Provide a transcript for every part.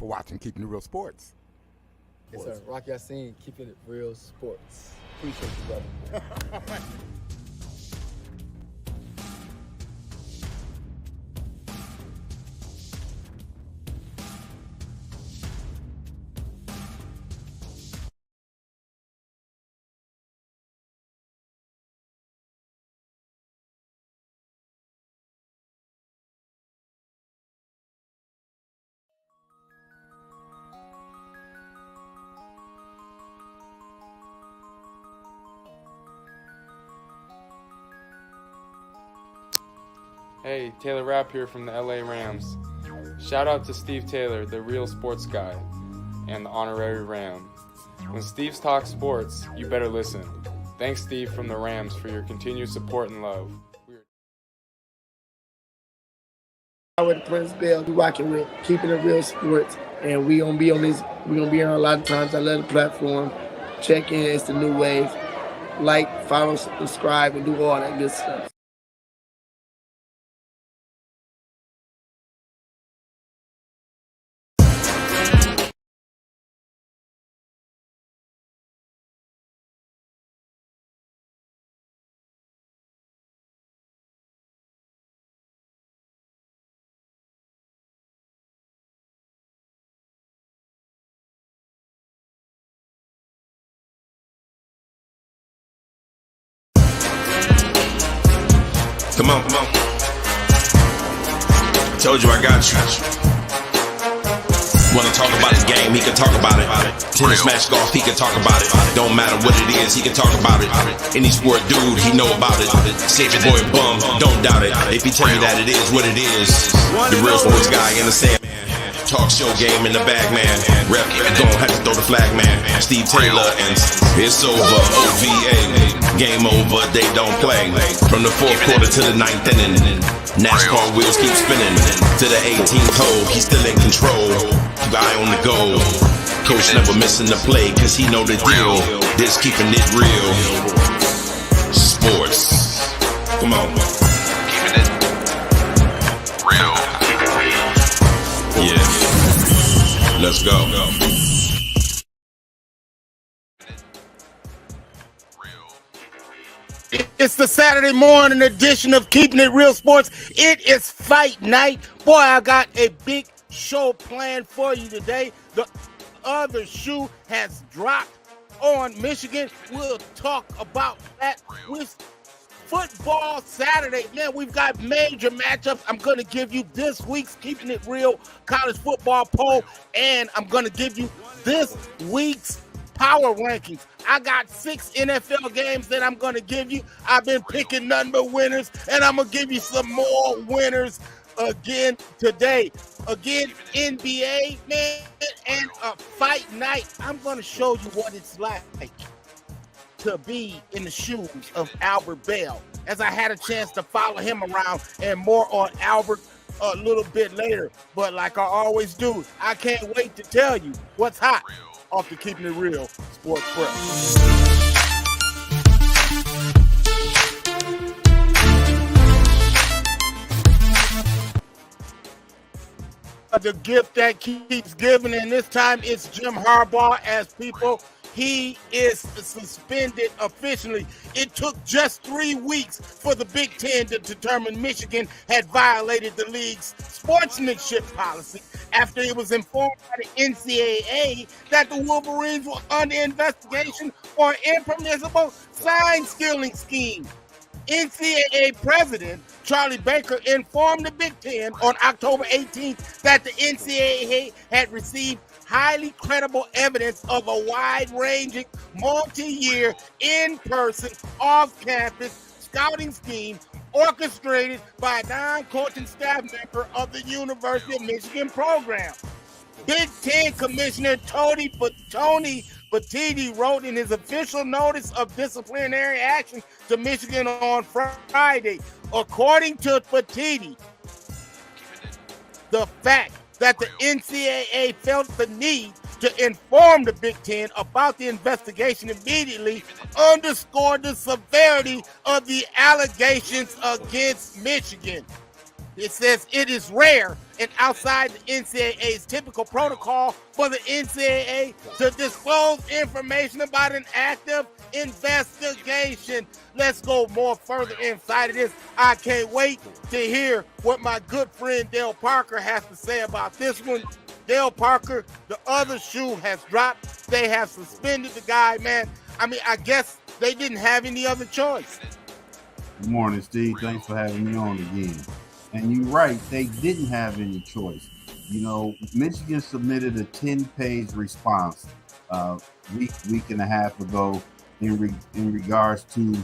for watching Keeping It Real Sports. Yes, sir. Rocky Yassin, Keeping It Real Sports. Appreciate you, brother. Hey, Taylor Rapp here from the LA Rams. Shout out to Steve Taylor, the real sports guy, and the honorary Ram. When Steve's talks sports, you better listen. Thanks, Steve from the Rams, for your continued support and love. With Prince Bell, we rocking with Keeping It Real Sports, and we gonna be on this. We gonna be on a lot of times. I love the platform. Check in, it's the new wave. Like, follow, subscribe, and do all that good stuff. Come on, come on. Told you I got you. Wanna talk about the game, he can talk about it. Tennis, match, golf, he can talk about it. Don't matter what it is, he can talk about it. Any sport dude, he know about it. Say your boy bum, don't doubt it. If he tell you that it is what it is. The real sports guy in the sand. Talk show game in the bag, man. Rep, gon' have to throw the flag, man. Steve Taylor, and it's over. OVA, game over, they don't play. From the fourth quarter to the ninth inning, NASCAR wheels keep spinning. To the 18th hole, he's still in control. Guy on the go. Coach never missing the play, cause he know the deal. This keeping it real. Sports. Come on. Keeping it real. Yeah. Let's go. It's the Saturday morning edition of Keeping It Real Sports. It is fight night. Boy, I got a big show planned for you today. The other shoe has dropped on Michigan. We'll talk about that with football Saturday. Man, we've got major matchups. I'm going to give you this week's Keeping It Real college football poll, and I'm going to give you this week's power rankings. I got 6 NFL games that I'm going to give you. I've been picking nothing but winners, and I'm going to give you some more winners again today. Again, NBA, man, and a fight night. I'm going to show you what it's like to be in the shoes of Albert Bell, as I had a chance to follow him around, and more on Albert a little bit later. But like I always do, I can't wait to tell you what's hot off the Keeping It Real Sports Press. The gift that keeps giving, and this time it's Jim Harbaugh. As people, he is suspended officially. It took just 3 weeks for the Big Ten to determine Michigan had violated the league's sportsmanship policy after it was informed by the NCAA that the Wolverines were under investigation for an impermissible sign-stealing scheme. NCAA President Charlie Baker informed the Big Ten on October 18th that the NCAA had received highly credible evidence of a wide-ranging, multi-year, in-person, off-campus scouting scheme orchestrated by a non-coaching staff member of the University of Michigan program. Big Ten Commissioner Tony Petitti wrote in his official notice of disciplinary action to Michigan on Friday. According to Petitti, the fact that the NCAA felt the need to inform the Big Ten about the investigation immediately underscored the severity of the allegations against Michigan. It says it is rare and outside the NCAA's typical protocol for the NCAA to disclose information about an active investigation. Let's go more further inside of this. I can't wait to hear what my good friend Dale Parker has to say about this one. Dale Parker, the other shoe has dropped. They have suspended the guy, man. I mean, I guess they didn't have any other choice. Good morning, Steve. Thanks for having me on again. And you're right, they didn't have any choice. You know, Michigan submitted a 10-page response week and a half ago in regards to,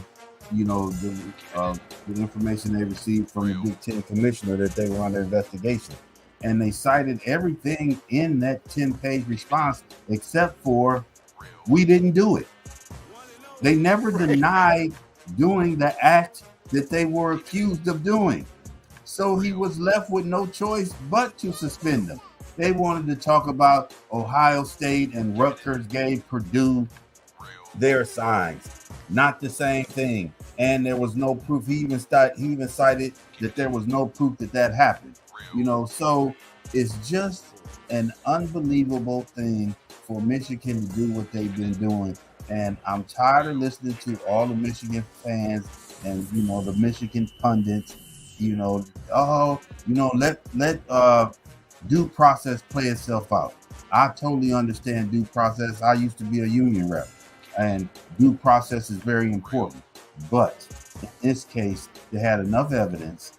you know, the information they received from the Big Ten commissioner that they were under investigation. And they cited everything in that 10-page response except for we didn't do it. They never denied doing the act that they were accused of doing. So he was left with no choice but to suspend them. They wanted to talk about Ohio State and Rutgers gave Purdue their signs. Not the same thing. And there was no proof. He even cited that there was no proof that happened. You know, so it's just an unbelievable thing for Michigan to do what they've been doing. And I'm tired of listening to all the Michigan fans and, you know, the Michigan pundits, you know, let due process play itself out. I totally understand due process. I used to be a union rep, and due process is very important. But in this case, they had enough evidence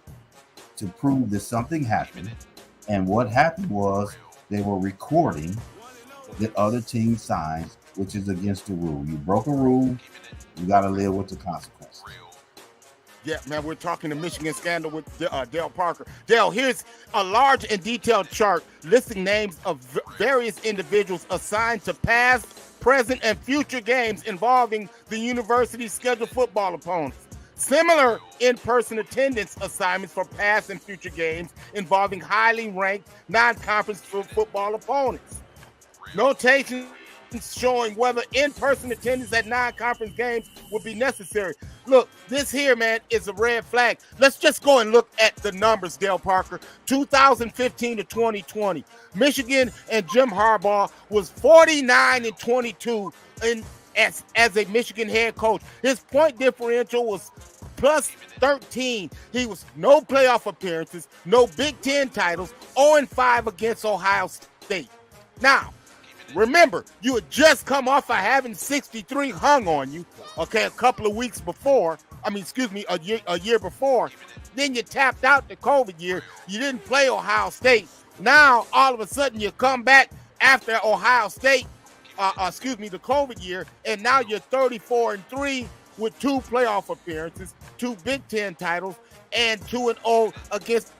to prove that something happened. And what happened was they were recording the other team's signs, which is against the rule. You broke a rule, you got to live with the consequences. Yeah, man, we're talking the Michigan scandal with Dale Parker. Dale, here's a large and detailed chart listing names of various individuals assigned to past, present, and future games involving the university's scheduled football opponents. Similar in-person attendance assignments for past and future games involving highly ranked non-conference football opponents. Notations showing whether in-person attendance at non-conference games would be necessary. Look, this here, man, is a red flag. Let's just go and look at the numbers, Dale Parker. 2015 to 2020, Michigan and Jim Harbaugh was 49-22 as a Michigan head coach. His point differential was plus 13. He was no playoff appearances, no Big Ten titles, 0-5 against Ohio State. Now, remember, you had just come off of having 63 hung on you, okay, a couple of weeks before. A year before. Then you tapped out the COVID year. You didn't play Ohio State. Now, all of a sudden, you come back after Ohio State, the COVID year, and now you're 34-3 with 2 playoff appearances, 2 Big Ten titles, and 2-0 against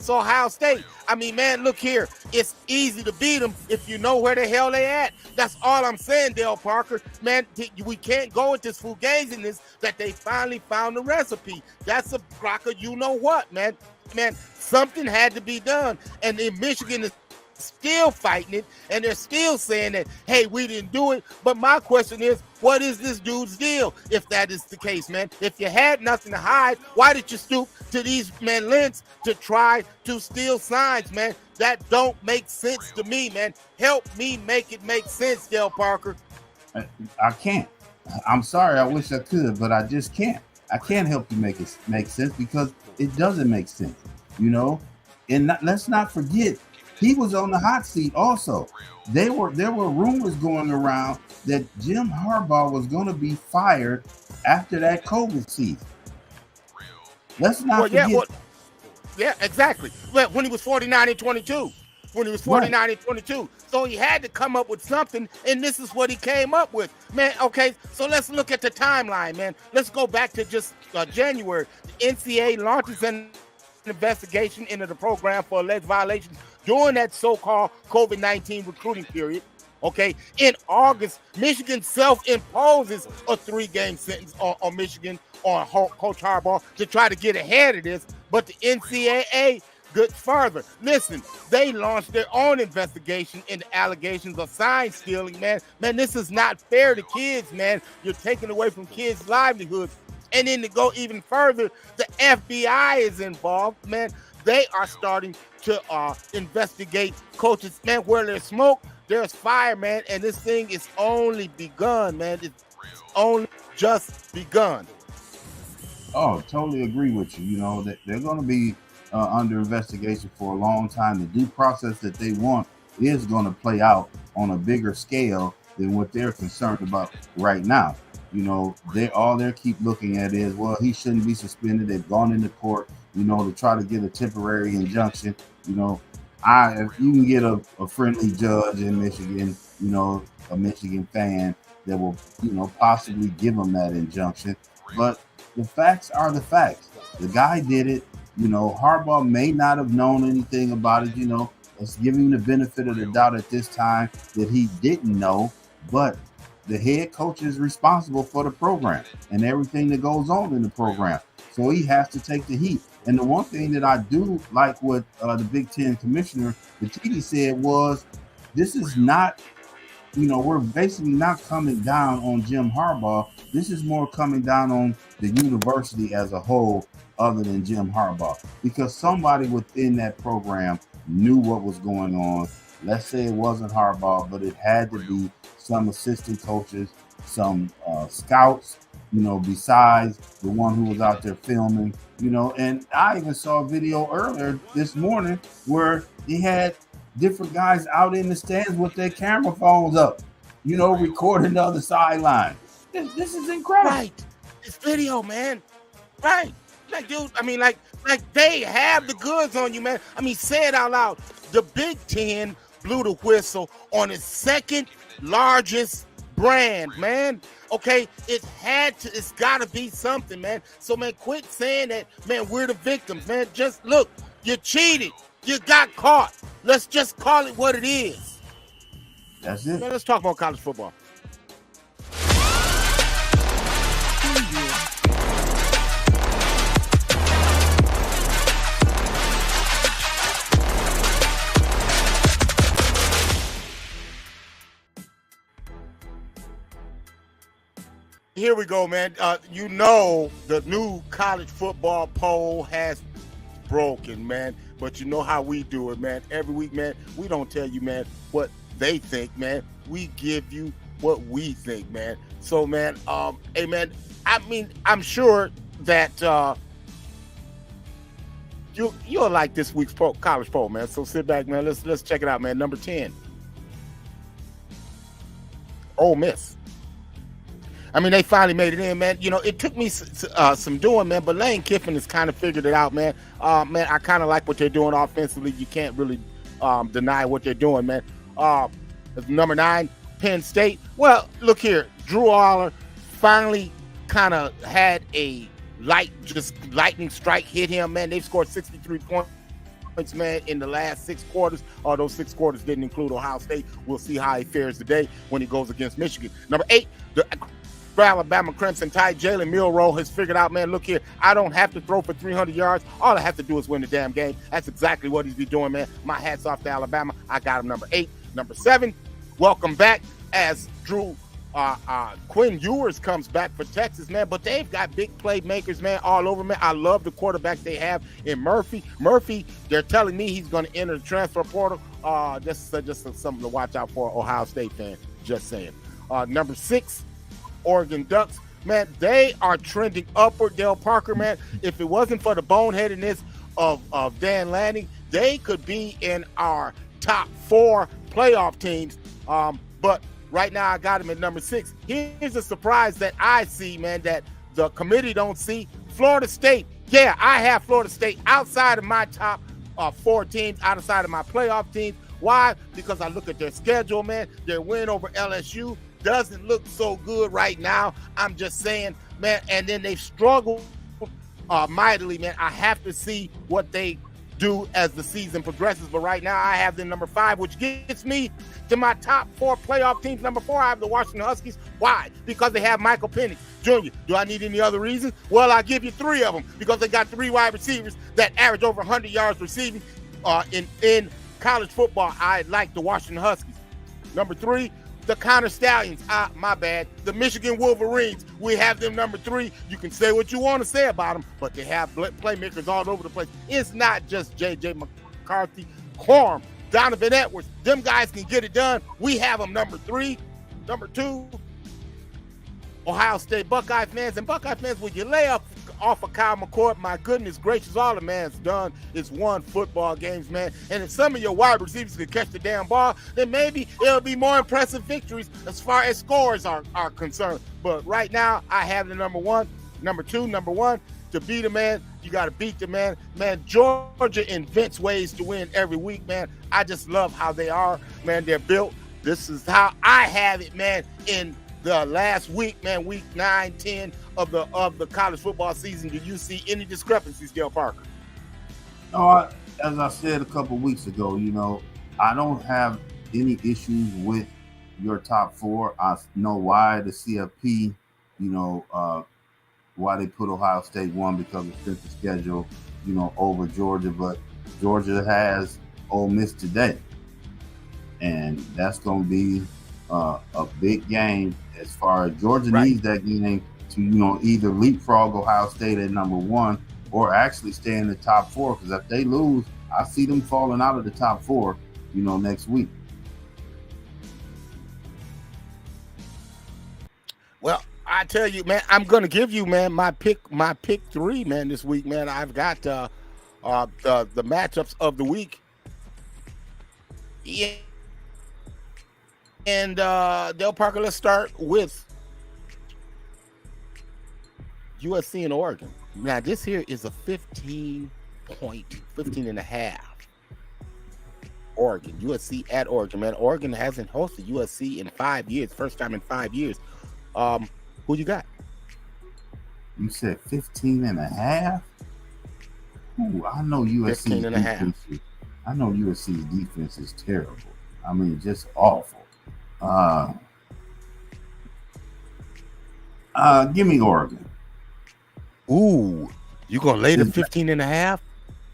Ohio State. I mean, man, look here. It's easy to beat them if you know where the hell they at. That's all I'm saying, Dale Parker. Man, we can't go with this fugaziness that they finally found the recipe. That's a crock of you know what, man. Man, something had to be done. And in Michigan is still fighting it, and they're still saying that, hey, we didn't do it. But my question is, what is this dude's deal if that is the case, man? If you had nothing to hide, why did you stoop to these lengths to try to steal signs, man? That don't make sense to me, man. Help me make it make sense, Dale Parker. I can't. I'm sorry. I wish I could, but I just can't. I can't help you make it make sense because it doesn't make sense, you know? And let's not forget, he was on the hot seat also. There were rumors going around that Jim Harbaugh was going to be fired after that COVID season. Let's not forget. Yeah, exactly. Well, when he was 49-22. So he had to come up with something, and this is what he came up with. Man, okay, so let's look at the timeline, man. Let's go back to just January. The NCAA launches an investigation into the program for alleged violations during that so-called COVID-19 recruiting period. Okay, in August, Michigan self-imposes a 3-game sentence on Michigan, on Coach Harbaugh, to try to get ahead of this. But the NCAA goes further. Listen, they launched their own investigation into allegations of sign stealing, man. Man, this is not fair to kids, man. You're taking away from kids' livelihoods. And then to go even further, the FBI is involved, man. they are starting to investigate coaches. Man, where there's smoke, there's fire, man. And this thing is only begun, man. It's only just begun. Oh, totally agree with you. You know, that they're going to be under investigation for a long time. The due process that they want is going to play out on a bigger scale than what they're concerned about right now. You know, they keep looking at is, well, he shouldn't be suspended. They've gone into court, you know, to try to get a temporary injunction. You know, if you can get a friendly judge in Michigan, you know, a Michigan fan that will, you know, possibly give them that injunction. But the facts are the facts. The guy did it. You know, Harbaugh may not have known anything about it. You know, let's give him the benefit of the doubt at this time that he didn't know. But the head coach is responsible for the program and everything that goes on in the program. So he has to take the heat. And the one thing that I do like what the Big Ten commissioner, Batiti, said was, this is not, you know, we're basically not coming down on Jim Harbaugh. This is more coming down on the university as a whole, other than Jim Harbaugh, because somebody within that program knew what was going on. Let's say it wasn't Harbaugh, but it had to be some assistant coaches, some scouts, you know, besides the one who was out there filming, you know. And I even saw a video earlier this morning where he had different guys out in the stands with their camera phones up, you know, recording the other sideline. This is incredible. Right. It's video, man. Right. Like, dude, I mean, like they have the goods on you, man. I mean, say it out loud. The Big Ten blew the whistle on its second largest brand, man. Okay, it's gotta be something, man. So, man, quit saying that, man, we're the victims, man. Just look, you cheated. You got caught. Let's just call it what it is. That's it. Man, let's talk about college football. Here we go, man. You know the new college football poll has broken, man. But you know how we do it, man. Every week, man, we don't tell you, man, what they think, man. We give you what we think, man. So, man, hey, man, I mean, I'm sure that you'll like this week's college poll, man. So sit back, man. Let's check it out, man. Number 10, Ole Miss. I mean, they finally made it in, man. You know, it took me some doing, man, but Lane Kiffin has kind of figured it out, man. Man, I kind of like what they're doing offensively. You can't really deny what they're doing, man. Number 9, Penn State. Well, look here. Drew Aller finally kind of had a lightning strike hit him, man. They've scored 63 points, man, in the last 6 quarters. Those 6 quarters didn't include Ohio State. We'll see how he fares today when he goes against Michigan. Number 8, the Alabama Crimson Tide. Jalen Milroe has figured out, man, look here, I don't have to throw for 300 yards. All I have to do is win the damn game. That's exactly what he's been doing, man. My hat's off to Alabama. I got him number 8. Number 7, welcome back as Quinn Ewers comes back for Texas, man. But they've got big playmakers, man, all over, man. I love the quarterback they have in Murphy. They're telling me he's going to enter the transfer portal. Just something to watch out for, Ohio State fan. Just saying. Number 6, Oregon Ducks, man, they are trending upward. Dale Parker, man, if it wasn't for the boneheadedness of Dan Lanning, they could be in our top 4 playoff teams. But right now I got him at number 6. Here's a surprise that I see, man, that the committee don't see. Florida State. Yeah, I have Florida State outside of my top 4 teams, outside of my playoff teams. Why? Because I look at their schedule, man. Their win over LSU doesn't look so good right now. I'm just saying, man. And then they've struggled mightily, man. I have to see what they do as the season progresses. But right now, I have them number 5, which gets me to my top 4 playoff teams. Number 4, I have the Washington Huskies. Why? Because they have Michael Penix Jr. Do I need any other reasons? Well, I'll give you 3 of them. Because they got 3 wide receivers that average over 100 yards receiving in college football. I like the Washington Huskies. Number 3, the Counter Stallions, my bad, the Michigan Wolverines, we have them number 3. You can say what you want to say about them, but they have playmakers all over the place. It's not just J.J. McCarthy, Corum, Donovan Edwards. Them guys can get it done. We have them number 3. Number 2, Ohio State Buckeye fans. And Buckeye fans, when you lay off of Kyle McCord, my goodness gracious, all the man's done is won football games, man. And if some of your wide receivers can catch the damn ball, then maybe it'll be more impressive victories as far as scores are concerned. But right now, I have the number 1, number 2, number 1. To beat a man, you got to beat the man. Man, Georgia invents ways to win every week, man. I just love how they are, man. They're built. This is how I have it, man, in the last week, man, week 9, 10 of the college football season. Do you see any discrepancies, Dale Parker? No, as I said a couple weeks ago, I don't have any issues with your top 4. I know why the CFP, why they put Ohio State 1 because of strength of schedule, over Georgia. But Georgia has Ole Miss today, and that's going to be a big game as far as Georgia needs that game to, either leapfrog Ohio State at number 1 or actually stay in the top 4. Because if they lose, I see them falling out of the top 4, next week. Well, I tell you, man, I'm gonna give you, man, my pick 3, man, this week, man. I've got the matchups of the week. Yeah. And Dale Parker, let's start with USC and Oregon. Now, this here is a 15 and a half. Oregon, USC at Oregon, man. Oregon hasn't hosted USC in 5 years, first time in 5 years. Who you got? You said 15 and a half? Ooh, I know USC 15 and a half. I know USC's defense is terrible. I mean, just awful. Give me Oregon. Ooh, you gonna lay the 15 and a half?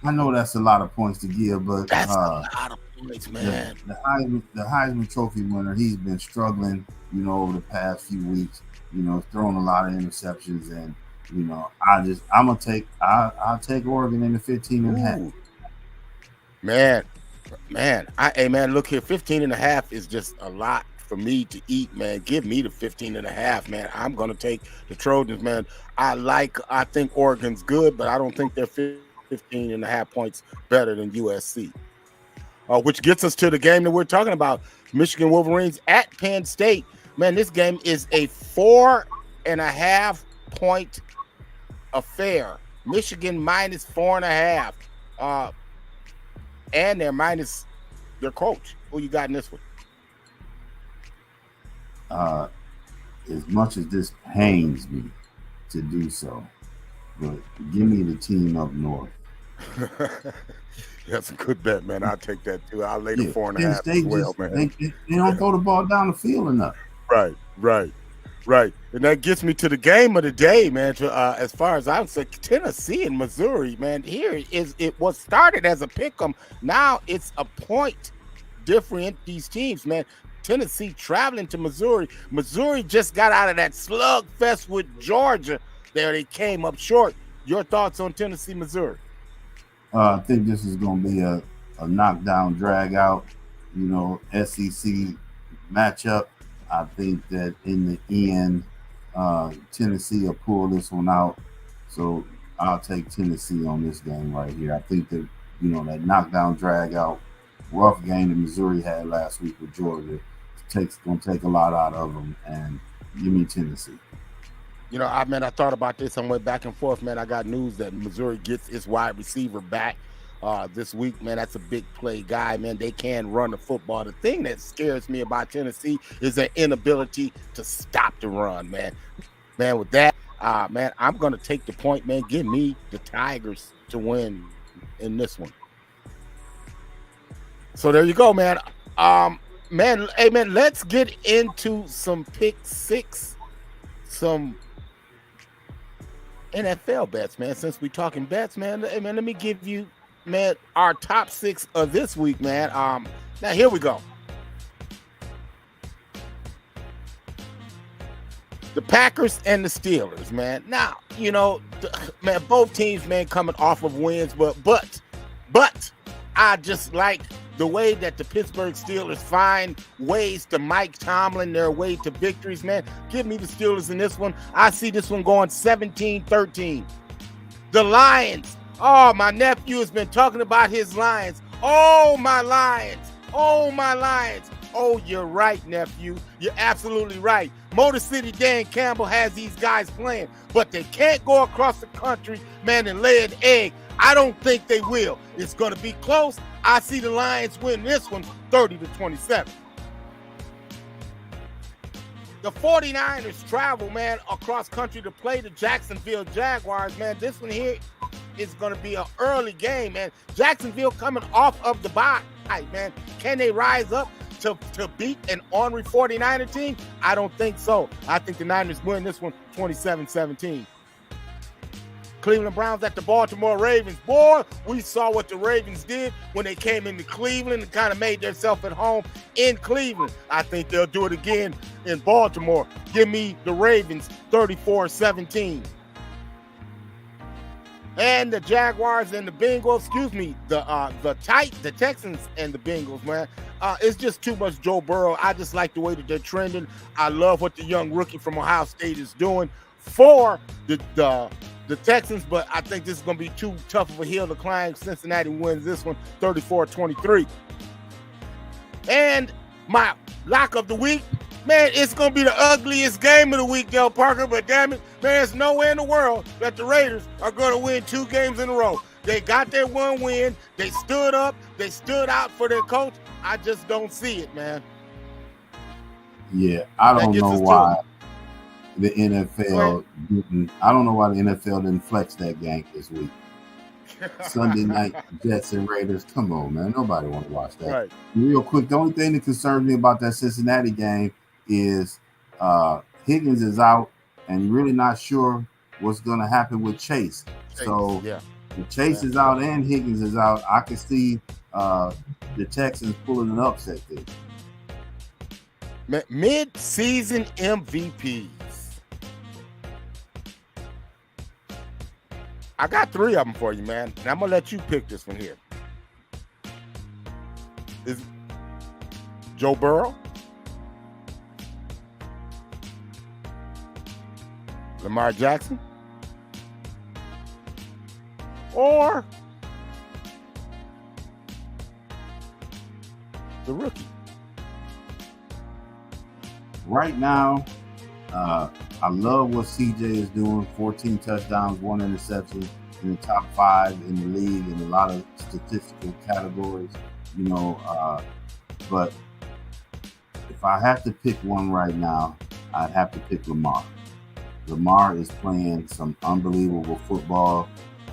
I know that's a lot of points to give, but that's a lot of points, man. The Heisman Trophy winner, he's been struggling, over the past few weeks, throwing a lot of interceptions, and I'll take Oregon in the 15 and a half. Man, look here, 15 and a half is just a lot for me to eat, man. Give me the 15 and a half, man. I'm going to take the Trojans, man. I think Oregon's good, but I don't think they're 15 and a half points better than USC. Which gets us to the game that we're talking about, Michigan Wolverines at Penn State. Man, this game is a 4.5 point affair. Michigan minus 4.5. And they're minus their coach. Who you got in this one? As much as this pains me to do so, but give me the team up north. That's a good bet, man. I'll take that too. I'll lay the 4.5 as well, man. They don't throw the ball down the field enough. Right. And that gets me to the game of the day, man. As far as I'm saying, Tennessee and Missouri, man. It was started as a pick'em. Now it's a point different. These teams, man. Tennessee traveling to Missouri. Missouri just got out of that slugfest with Georgia. There they came up short. Your thoughts on Tennessee, Missouri? I think this is going to be a knockdown, drag out, SEC matchup. I think that in the end, Tennessee will pull this one out. So I'll take Tennessee on this game right here. I think that, that knockdown, drag out, rough game that Missouri had last week with Georgia going to take a lot out of them, and give me Tennessee. I thought about this. I went back and forth, man. I got news that Missouri gets its wide receiver back this week, man. That's a big play guy, man. They can run the football. The thing that scares me about Tennessee is their inability to stop the run, man. Man, with that, man, I'm going to take the point, man. Give me the Tigers to win in this one. So there you go, man. Man, let's get into some pick six, some NFL bets, man. Since we talking bets, man, let me give you, man, our top 6 of this week, man. Now here we go. the Packers and the Steelers, man. Now, you know, man, both teams, man, coming off of wins, but I just like the way that the Pittsburgh Steelers find ways to Mike Tomlin their way to victories, man. Give me the Steelers in this one. I see this one going 17-13. The Lions. Oh, my nephew has been talking about his Lions. Oh, my Lions. Oh, my Lions. Oh, you're right, nephew. You're absolutely right. Motor City Dan Campbell has these guys playing, but they can't go across the country, man, and lay an egg. I don't think they will. It's going to be close. I see the Lions win this one 30-27. The 49ers travel, man, across country to play the Jacksonville Jaguars, man. This one here is going to be an early game, man. Jacksonville coming off of the bye, man. Can they rise up to beat an ornery 49er team? I don't think so. I think the Niners win this one 27-17. Cleveland Browns at the Baltimore Ravens. Boy, we saw what the Ravens did when they came into Cleveland and kind of made themselves at home in Cleveland. I think they'll do it again in Baltimore. Give me the Ravens 34-17. And the Jaguars and the Bengals, the Texans and the Bengals, man. It's just too much Joe Burrow. I just like the way that they're trending. I love what the young rookie from Ohio State is doing for the Texans, but I think this is going to be too tough of a hill to climb. Cincinnati wins this one 34-23. And my lock of the week, man, it's going to be the ugliest game of the week, Del Parker, but damn it, man, there's nowhere in the world that the Raiders are going to win 2 games in a row. They got their one win. They stood up. They stood out for their coach. I just don't see it, man. Yeah, I don't know why the NFL didn't flex that game this week. Sunday night, Jets and Raiders. Come on, man. Nobody want to watch that. Right. Real quick, the only thing that concerns me about that Cincinnati game is Higgins is out, and you're really not sure what's going to happen with Chase. So if Chase is out and Higgins is out, I can see the Texans pulling an upset there. Mid-season MVPs. I got 3 of them for you, man. And I'm going to let you pick this one here. Is Joe Burrow, Lamar Jackson, or the rookie? Right now, I love what CJ is doing. 14 touchdowns, 1 interception, in the top 5 in the league in a lot of statistical categories. You know, but if I have to pick one right now, I'd have to pick Lamar. Lamar is playing some unbelievable football.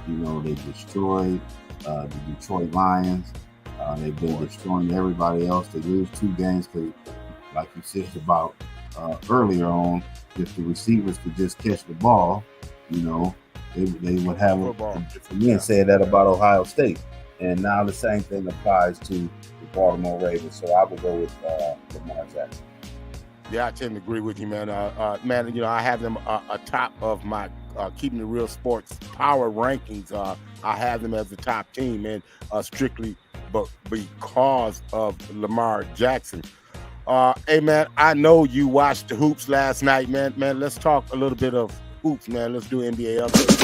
You know, they destroyed the Detroit Lions. They've been destroying everybody else. They lose 2 games because, like you said about earlier on, if the receivers could just catch the ball, you know, they would have a different win. Said that about Ohio State. And now the same thing applies to the Baltimore Ravens. So I will go with Lamar Jackson. Yeah, I tend to agree with you, man. Man, you know, I have them atop of my Keeping It Real Sports power rankings. I have them as the top team, man, strictly but because of Lamar Jackson. Hey, man, I know you watched the hoops last night, man. Man, let's talk a little bit of hoops, man. Let's do NBA updates.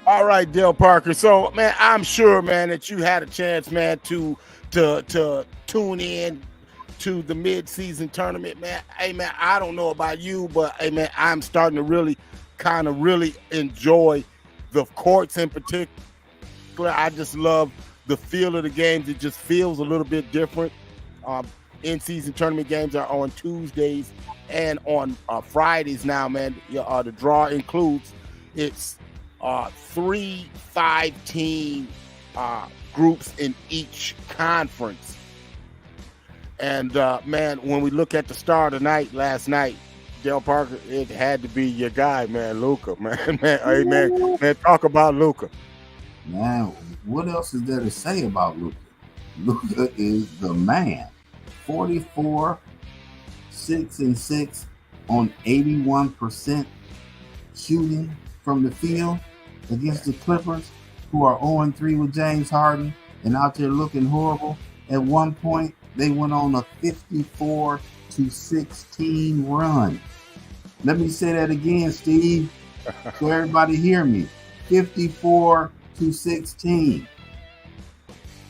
All right, Dale Parker. So, man, I'm sure, man, that you had a chance, man, to tune in to the mid-season tournament, man. Hey, man, I don't know about you, but, hey, man, I'm starting to really enjoy the courts in particular. I just love the feel of the games. It just feels a little bit different. In-season tournament games are on Tuesdays and on Fridays now, man. The draw includes it's 3 5-team groups in each conference. And man, when we look at the star of the night last night, Dale Parker, it had to be your guy, man, Luka, man. Hey, man, talk about Luka. Man, what else is there to say about Luka? Luka is the man. 44, 6-6 on 81% shooting from the field against the Clippers, who are 0-3 with James Harden and out there looking horrible. At one point, they went on a 54-16 run. Let me say that again, Steve, so everybody hear me. 54-16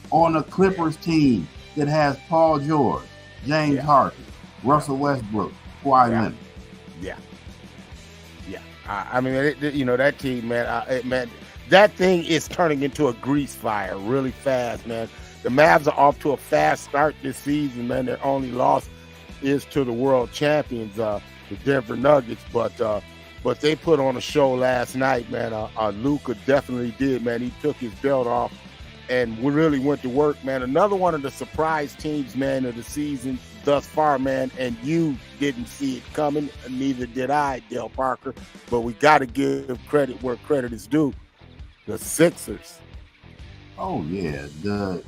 on a Clippers team that has Paul George, James Harden, Russell Westbrook, Kawhi Leonard. Yeah. I mean, that team, man, that thing is turning into a grease fire really fast, man. The Mavs are off to a fast start this season, man. Their only loss is to the world champions, the Denver Nuggets, but they put on a show last night, man. Luka definitely did, man. He took his belt off and we really went to work, man. Another one of the surprise teams, man, of the season thus far, man, and you didn't see it coming, neither did I, Dale Parker, but we got to give credit where credit is due. The Sixers. Oh, yeah. The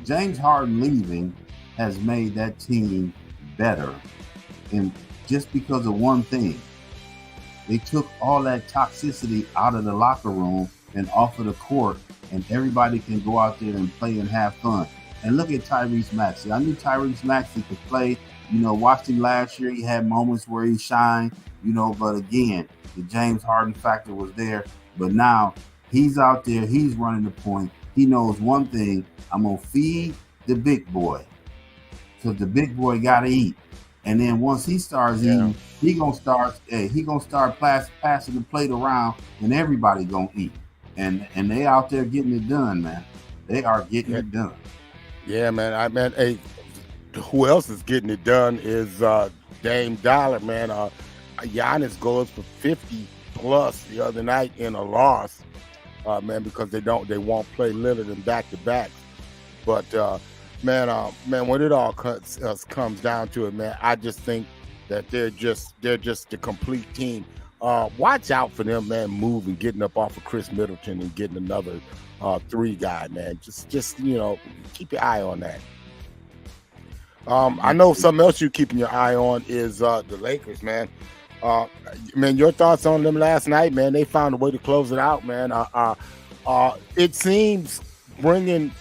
James Harden leaving has made that team better, and just because of one thing. They took all that toxicity out of the locker room and off of the court, and everybody can go out there and play and have fun. And look at Tyrese Maxey. I knew Tyrese Maxey could play. Watched him last year. He had moments where he shined, but again, the James Harden factor was there. But now he's out there. He's running the point. He knows one thing. I'm going to feed the big boy, because the big boy got to eat. And then once he starts eating, he gonna start passing the plate around, and everybody gonna eat. And they out there getting it done, man. They are getting it done. Yeah, man. Hey, who else is getting it done is Dame Dollar, man. Giannis goes for 50 plus the other night in a loss, man, because they won't play Lillard in back-to-backs. But man, when it all comes down to it, man, I just think that they're just the complete team. Watch out for them, man, moving, getting up off of Chris Middleton and getting another 3 guy, man. Just keep your eye on that. I know something else you're keeping your eye on is the Lakers, man. Man, your thoughts on them last night, man? They found a way to close it out, man. It seems bringing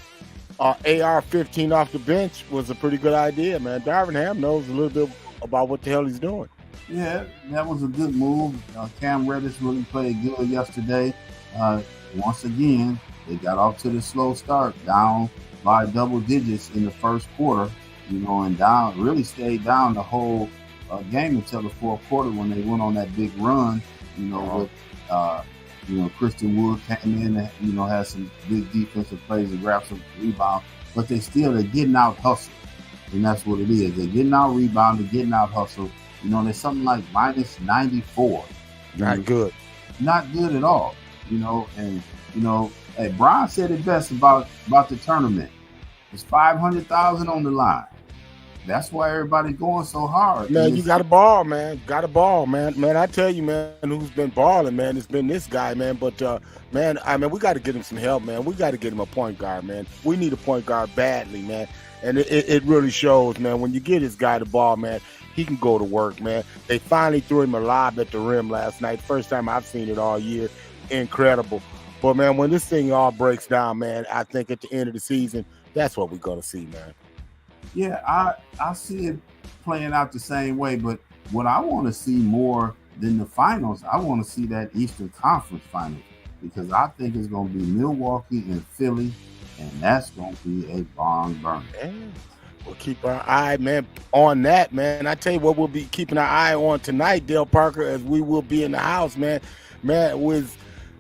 AR-15 off the bench was a pretty good idea, man. Darvin Ham knows a little bit about what the hell he's doing. Yeah, that was a good move. Cam Reddish really played good yesterday. Once again, they got off to the slow start, down by double digits in the first quarter, and really stayed down the whole game until the fourth quarter when they went on that big run, with Christian Wood came in and, had some big defensive plays and grabbed some rebounds, but they're getting out hustled. And that's what it is. They're getting out rebounded, getting out hustled. There's something like minus 94. Not good. Not good at all. Hey, Brian said it best about the tournament. It's $500,000 on the line. That's why everybody's going so hard. Man, you got to ball, man. Got to ball, man. Man, I tell you, man, who's been balling, man, it's been this guy, man. But, man, we got to get him some help, man. We got to get him a point guard, man. We need a point guard badly, man. And it really shows, man. When you get this guy the ball, man, he can go to work, man. They finally threw him a lob at the rim last night. First time I've seen it all year. Incredible. But, man, when this thing all breaks down, man, I think at the end of the season, that's what we're going to see, man. Yeah, I see it playing out the same way, but what I want to see more than the finals, I want to see that Eastern Conference finals, because I think it's going to be Milwaukee and Philly, and that's going to be a barn burner. Yeah. We'll keep our eye, man, on that, man. I tell you what we'll be keeping our eye on tonight, Dale Parker, as we will be in the house, man. Man, with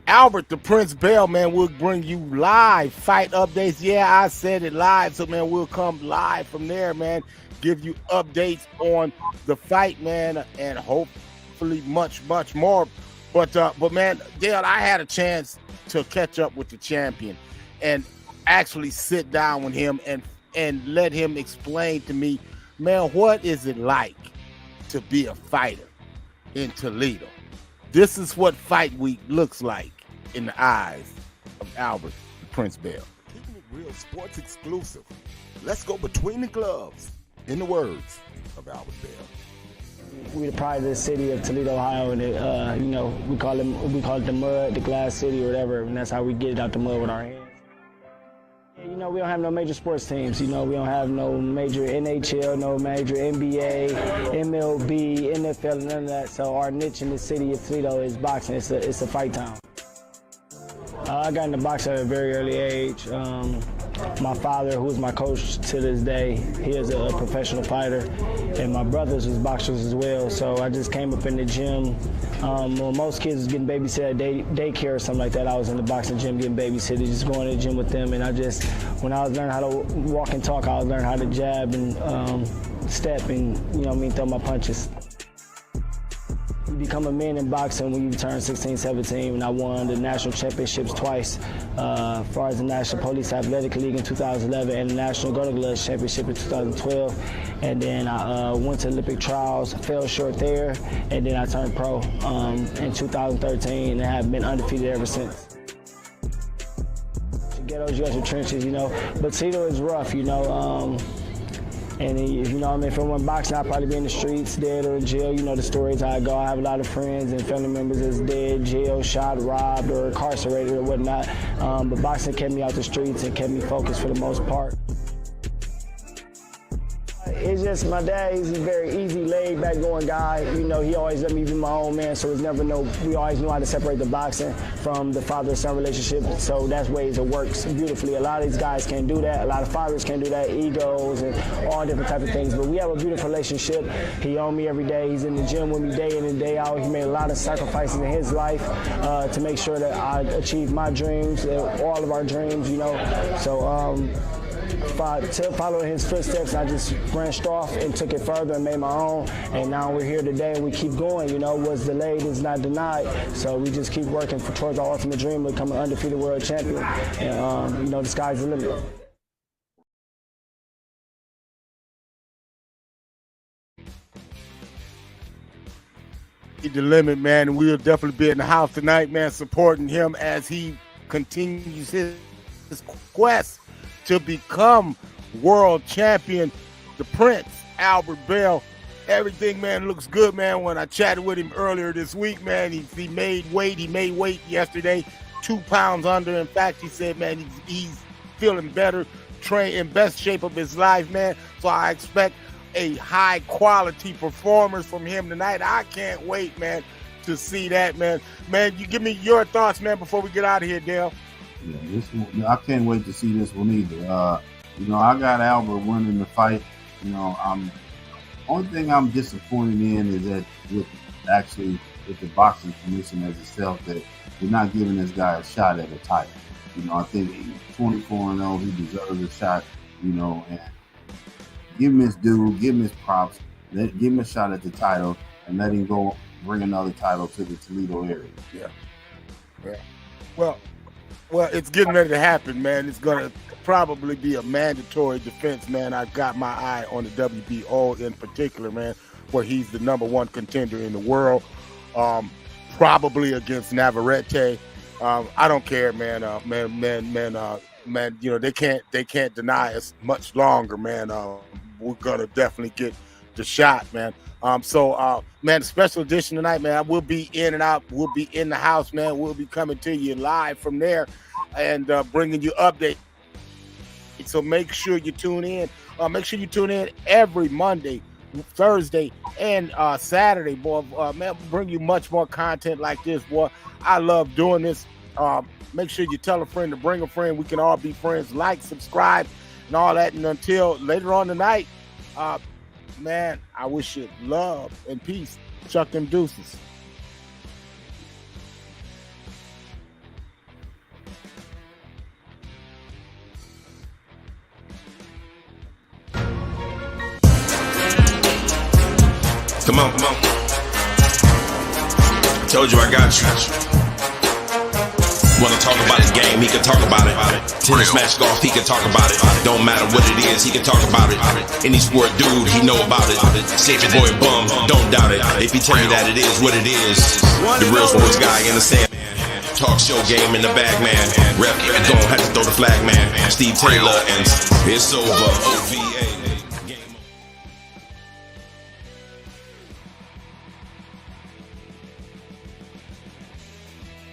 Albert, the Prince Bell, man, we'll bring you live fight updates. Yeah, I said it live, so, man, we'll come live from there, man, give you updates on the fight, man, and hopefully much, much more. But man, Dale, I had a chance to catch up with the champion and actually sit down with him and let him explain to me Man, what is it like to be a fighter in Toledo? This is what fight week looks like in the eyes of Albert Prince Bell. Keeping it real sports exclusive. Let's go between the gloves, in the words of Albert Bell. We're the pride of the city of Toledo, Ohio, and you know, we call it the mud, the glass city, or whatever, and that's how we get it out the mud with our hands. You know, we don't have no major sports teams. You know, we don't have no major NHL, no major NBA, MLB, NFL, none of that. So our niche in the city of Toledo is boxing. It's a fight town. I got into boxing at a very early age. My father, who is my coach to this day, he is a professional fighter, and my brothers was boxers as well. So I just came up in the gym. When most kids was getting babysit at daycare or something like that, I was in the boxing gym getting babysitted, just going to the gym with them. And when I was learning how to walk and talk, I was learning how to jab and step and, you know what I mean, throw my punches. You become a man in boxing when you turn 16, 17, and I won the national championships twice, as far as the National Police Athletic League in 2011 and the National Golden Gloves Championship in 2012. And then I went to Olympic trials, fell short there, and then I turned pro in 2013 and have been undefeated ever since. The ghettos, you got your trenches, you know, but Toledo is rough, you know. And if you know what I mean, if I went boxing, I'd probably be in the streets, dead or in jail. You know the stories how I go. I have a lot of friends and family members that's dead, jail, shot, robbed, or incarcerated or whatnot. But boxing kept me out the streets and kept me focused for the most part. It's just my dad, he's a very easy, laid-back going guy. You know, he always let me be my own man, so we always knew how to separate the boxing from the father-son relationship. So that's ways it works beautifully. A lot of these guys can't do that. A lot of fathers can't do that, egos and all different type of things. But we have a beautiful relationship. He owned me every day. He's in the gym with me day in and day out. He made a lot of sacrifices in his life to make sure that I achieved my dreams, all of our dreams, you know. So, following his footsteps, I just branched off and took it further and made my own. And now we're here today and we keep going. You know, what's delayed is not denied. So we just keep working towards our ultimate dream of becoming an undefeated world champion. And, you know, the sky's the limit. The limit, man, and we'll definitely be in the house tonight, man, supporting him as he continues his quest to become world champion. The Prince, Albert Bell. Everything, man, looks good, man. When I chatted with him earlier this week, man, he made weight. He made weight yesterday, 2 pounds under. In fact, he said, man, he's feeling better, trained in best shape of his life, man. So I expect a high-quality performance from him tonight. I can't wait, man, to see that, man. Man, you give me your thoughts, man, before we get out of here, Dale. Yeah, I can't wait to see this one either. You know, I got Albert winning the fight. You know, only thing I'm disappointed in is that with the boxing commission as itself, that they're not giving this guy a shot at a title. You know, I think he's 24-0, he deserves a shot. You know, and give him his due, give him his props, give him a shot at the title, and let him go bring another title to the Toledo area. Yeah. Well, it's getting ready to happen, man. It's going to probably be a mandatory defense, man. I've got my eye on the WBO in particular, man, where he's the #1 contender in the world, probably against Navarrete. I don't care, man. Man, you know, they can't deny us much longer, man. We're going to definitely get the shot, man. Man, special edition tonight, man. We'll be in and out. We'll be in the house, man. We'll be coming to you live from there and bringing you updates. So make sure you tune in. Make sure you tune in every Monday, Thursday, and Saturday, boy. Man, we'll bring you much more content like this, boy. I love doing this. Make sure you tell a friend to bring a friend. We can all be friends. Like, subscribe, and all that. And until later on tonight, man, I wish you love and peace. Chuck them deuces. Come on. I told you I got you. Wanna talk about the game, he can talk about it. Tennis, match, golf, he can talk about it. Don't matter what it is, he can talk about it. Any sport dude, he know about it. Save your boy bum, don't doubt it. If he tell you that it is what it is, the real sports guy in the stand. Talk show game in the bag, man. Rep, gon' have to throw the flag, man. Steve Taylor, and it's over. OVA.